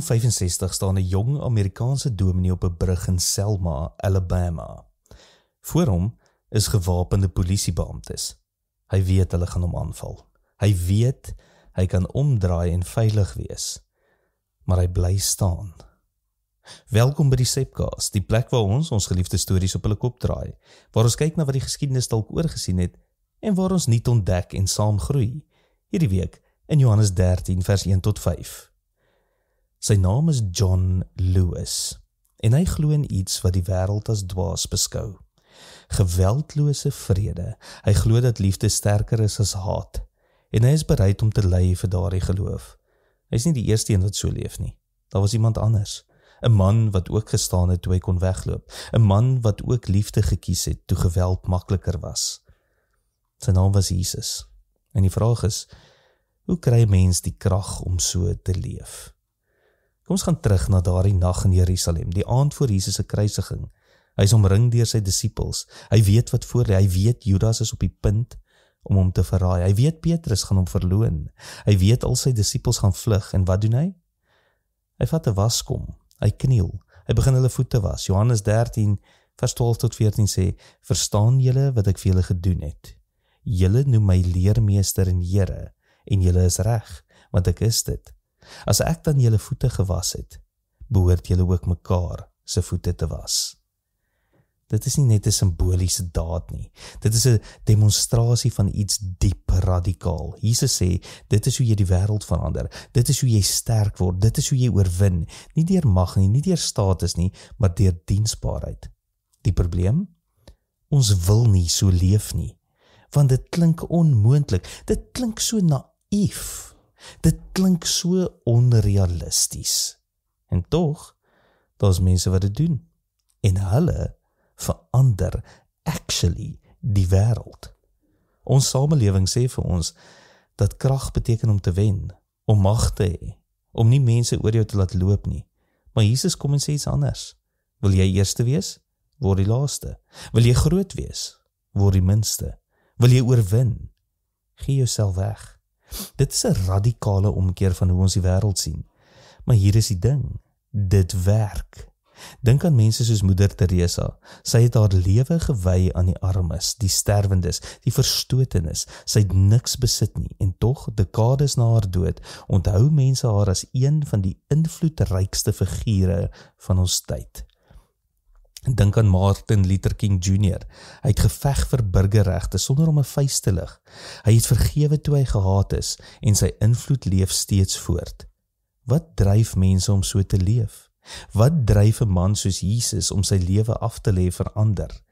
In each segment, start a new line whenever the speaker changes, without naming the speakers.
1965 staan 'n jong Amerikaanse dominee op 'n brug in Selma, Alabama. Voor hom is gewapende polisiebeamptes. Hy weet hulle gaan hom aanval. Hy weet hy kan omdraai en veilig wees, maar hy bly staan. Welkom by die Sepcast, die plek waar ons geliefde stories op hulle kop draai, waar ons kyk na wat die geskiedenis dalk oorgesien het en waar ons nuut ontdek en saam groei. Hierdie week in Johannes 13 vers 1 tot 5. Sy naam is John Lewis en hy glo in iets wat die wêreld as dwaas beskou. Geweldlose vrede. Hy glo dat liefde sterker is as haat en hy is bereid om te ly vir daardie geloof. Hy is nie die eerste een wat so leef nie. Daar was iemand anders. 'n man wat ook gestaan het toe hy kon wegloop. 'n man wat ook liefde gekies het toe geweld makliker was. Sy naam was Jesus. En die vraag is, hoe kry mens die krag om so te leef? Kom ons gaan terug na daardie nag in Jerusalem, die aand voor Jesus se kruisiging. Hy is omring deur sy disippels. Hy weet wat voor lê. Hy weet Judas is op die punt om hom te verraai. Hy weet Petrus gaan hom verloon. Hy weet al sy disippels gaan vlug. En wat doen hy? Hy vat 'n waskom. Hy kniel. Hy begin hulle voete was. Johannes 13 vers 12 tot 14 sê, verstaan julle wat ek vir julle gedoen het? Julle noem my leermeester en Here, en julle is reg, want ek is dit. As ek dan julle voete gewas het, behoort julle ook mekaar se voete te was. Dit is nie net 'n simboliese daad nie. Dit is 'n demonstrasie van iets diep radikaal. Jesus sê, dit is hoe jy die wêreld verander. Dit is hoe jy sterk word. Dit is hoe jy oorwin. Nie deur mag nie, nie deur status nie, maar deur diensbaarheid. Die probleem? Ons wil nie so leef nie. Want dit klink onmoontlik. Dit klink so naïef. Dit klink so onrealisties. En tog, daar's mense wat dit doen. En hulle verander actually die wêreld. Ons samelewing sê vir ons dat krag beteken om te wen, om mag te hê, om nie mense oor jou te laat loop nie. Maar Jesus kom en sê iets anders. Wil jy eerste wees? Word die laaste. Wil jy groot wees? Word die minste. Wil jy oorwin? Gee jouself weg. Dit is 'n radikale omkeer van hoe ons die wêreld sien. Maar hier is die ding. Dit werk. Dink aan mense soos Moeder Teresa. Sy het haar lewe gewy aan die armes, die sterwendes, die verstotenes. Sy het niks besit nie en tog, dekades na haar dood, onthou mense haar as een van die invloedrykste figure van ons tyd. Dink aan Martin Luther King Jr. Hy het geveg vir burgerregte sonder om 'n vuis te lig. Hy het vergewe toe hy gehaat is en sy invloed leef steeds voort. Wat dryf mense om so te leef? Wat dryf 'n man soos Jesus om sy lewe af te lê vir ander?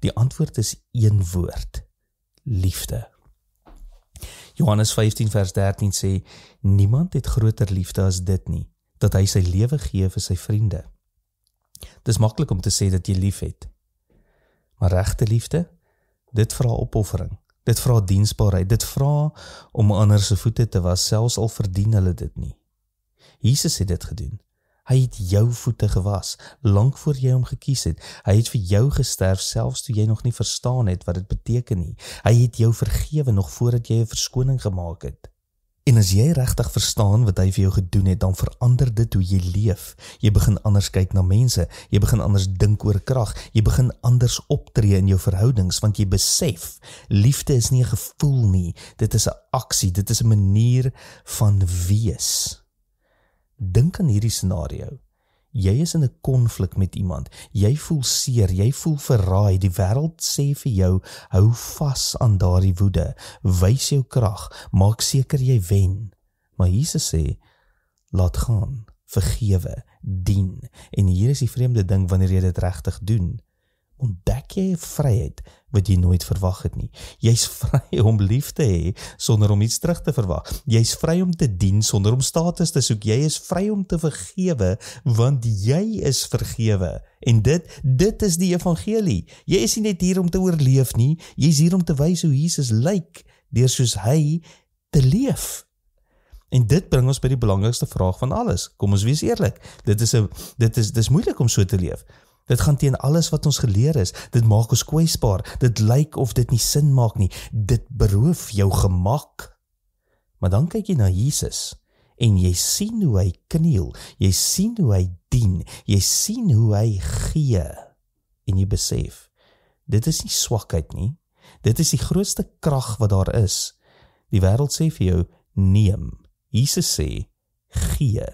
Die antwoord is een woord: liefde. Johannes 15 vers 13 sê, niemand het groter liefde as dit nie, dat hy sy lewe gee vir sy vriende. Dis maklik om te sê dat jy lief het. Maar regte liefde, dit vra opoffering, dit vra diensbaarheid, dit vra om ander se voete te was, selfs al verdien hulle dit nie. Jesus het dit gedoen. Hy het jou voete gewas, lank voor jy hom gekies het. Hy het vir jou gesterf, selfs toe jy nog nie verstaan het wat dit beteken nie. Hy het jou vergewe nog voordat jy 'n verskoning gemaak het. En as jy regtig verstaan wat hy vir jou gedoen het, dan verander dit hoe jy leef. Jy begin anders kyk na mense, jy begin anders dink oor krag, jy begin anders optree in jou verhoudings, want jy besef, liefde is nie 'n gevoel nie, dit is 'n aksie, dit is 'n manier van wees. Dink aan hierdie scenario. Jy is in 'n konflik met iemand. Jy voel seer, jy voel verraai. Die wêreld sê vir jou, hou vas aan daardie woede. Wys jou krag, maak seker jy wen. Maar Jesus sê, laat gaan, vergewe, dien. En hier is die vreemde ding wanneer jy dit regtig doen. Ontdek jy 'n vryheid wat jy nooit verwag het nie. Jy's vry om lief te hê sonder om iets terug te verwag. Jy's vry om te dien sonder om status te soek. Jy is vry om te vergewe want jy is vergewe. En dit is die evangelie. Jy is nie net hier om te oorleef nie. Jy's hier om te wys hoe Jesus lyk deur soos hy te leef. En dit bring ons by die belangrikste vraag van alles. Kom ons wees eerlik. Dis moeilik om so te leef. Dit gaan teen alles wat ons geleer is. Dit maak ons kwesbaar. Dit lyk of dit nie sin maak nie. Dit beroof jou gemak. Maar dan kyk jy na Jesus en jy sien hoe hy kniel, jy sien hoe hy dien, jy sien hoe hy gee, en jy besef, dit is nie swakheid nie, dit is die grootste krag wat daar is. Die wêreld sê vir jou, neem. Jesus sê, gee.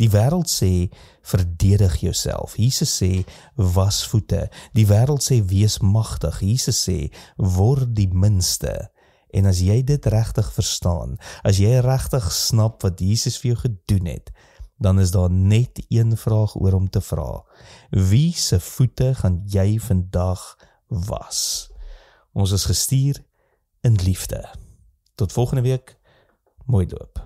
Die wêreld sê, verdedig jouself. Jesus sê, was voete. Die wêreld sê, wees magtig. Jesus sê, word die minste. En as jy dit regtig verstaan, as jy regtig snap wat Jesus vir jou gedoen het, dan is daar net een vraag oor om te vra. Wie se voete gaan jy vandag was? Ons is gestuur in liefde. Tot volgende week, mooi loop.